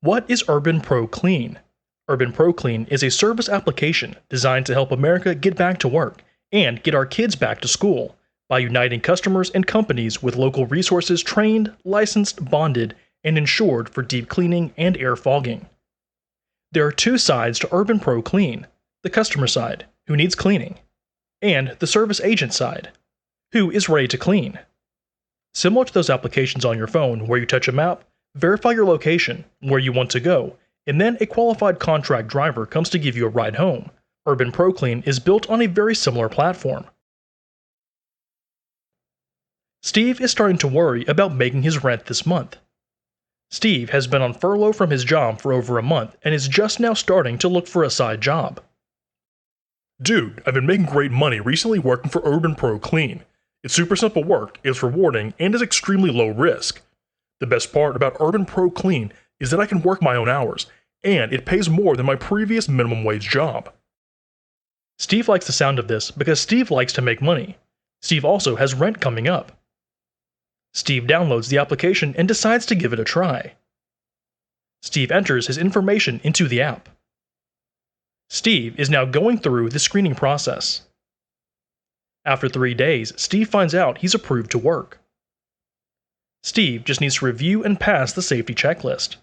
What is UrbanPro-Clean? UrbanPro-Clean is a service application designed to help America get back to work and get our kids back to school by uniting customers and companies with local resources trained, licensed, bonded, and insured for deep cleaning and air fogging. There are two sides to UrbanPro-Clean: the customer side, who needs cleaning, and the service agent side, who is ready to clean. Similar to those applications on your phone where you touch a map, verify your location, where you want to go, and then a qualified contract driver comes to give you a ride home, UrbanPro-Clean is built on a very similar platform. Steve is starting to worry about making his rent this month. Steve has been on furlough from his job for over a month and is just now starting to look for a side job. Dude, I've been making great money recently working for UrbanPro-Clean. It's super simple work, it's rewarding, and is extremely low risk. The best part about UrbanPro-Clean is that I can work my own hours, and it pays more than my previous minimum wage job. Steve likes the sound of this because Steve likes to make money. Steve also has rent coming up. Steve downloads the application and decides to give it a try. Steve enters his information into the app. Steve is now going through the screening process. After 3 days, Steve finds out he's approved to work. Steve just needs to review and pass the safety checklist.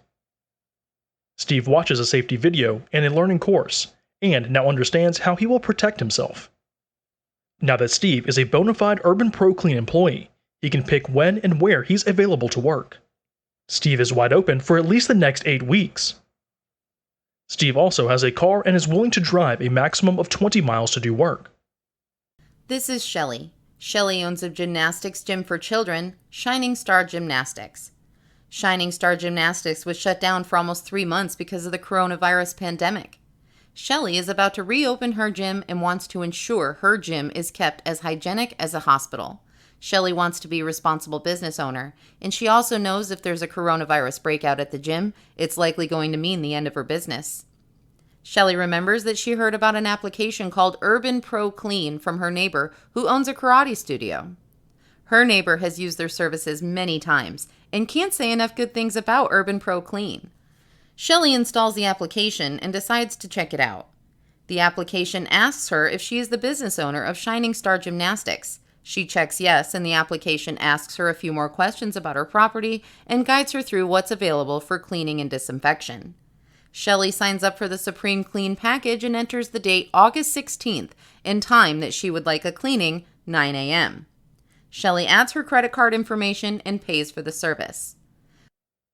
Steve watches a safety video and a learning course, and now understands how he will protect himself. Now that Steve is a bona fide UrbanPro-Clean employee, he can pick when and where he's available to work. Steve is wide open for at least the next 8 weeks. Steve also has a car and is willing to drive a maximum of 20 miles to do work. This is Shelley. Shelley owns a gymnastics gym for children, Shining Star Gymnastics. Shining Star Gymnastics was shut down for almost 3 months because of the coronavirus pandemic. Shelley is about to reopen her gym and wants to ensure her gym is kept as hygienic as a hospital. Shelley wants to be a responsible business owner, and she also knows if there's a coronavirus breakout at the gym, it's likely going to mean the end of her business. Shelley remembers that she heard about an application called UrbanPro-Clean from her neighbor who owns a karate studio. Her neighbor has used their services many times and can't say enough good things about UrbanPro-Clean. Shelley installs the application and decides to check it out. The application asks her if she is the business owner of Shining Star Gymnastics. She checks yes, and the application asks her a few more questions about her property and guides her through what's available for cleaning and disinfection. Shelley signs up for the Supreme Clean package and enters the date August 16th and time that she would like a cleaning, 9 a.m. Shelley adds her credit card information and pays for the service.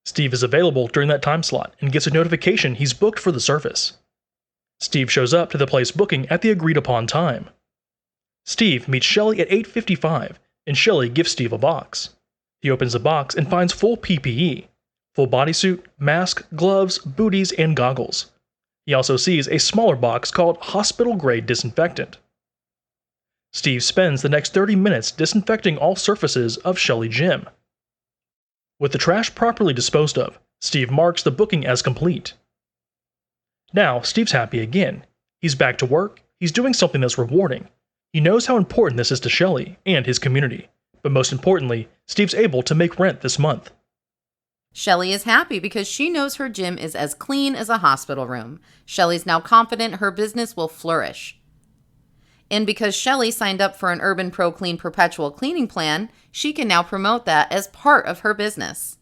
Steve is available during that time slot and gets a notification he's booked for the service. Steve shows up to the place booking at the agreed upon time. Steve meets Shelley at 8:55, and Shelley gives Steve a box. He opens the box and finds full PPE, full bodysuit, mask, gloves, booties, and goggles. He also sees a smaller box called hospital-grade disinfectant. Steve spends the next 30 minutes disinfecting all surfaces of Shelley Gym. With the trash properly disposed of, Steve marks the booking as complete. Now, Steve's happy again. He's back to work, he's doing something that's rewarding. He knows how important this is to Shelley and his community, but most importantly, Steve's able to make rent this month. Shelley is happy because she knows her gym is as clean as a hospital room. Shelley's now confident her business will flourish. And because Shelley signed up for an UrbanPro-Clean perpetual cleaning plan, she can now promote that as part of her business.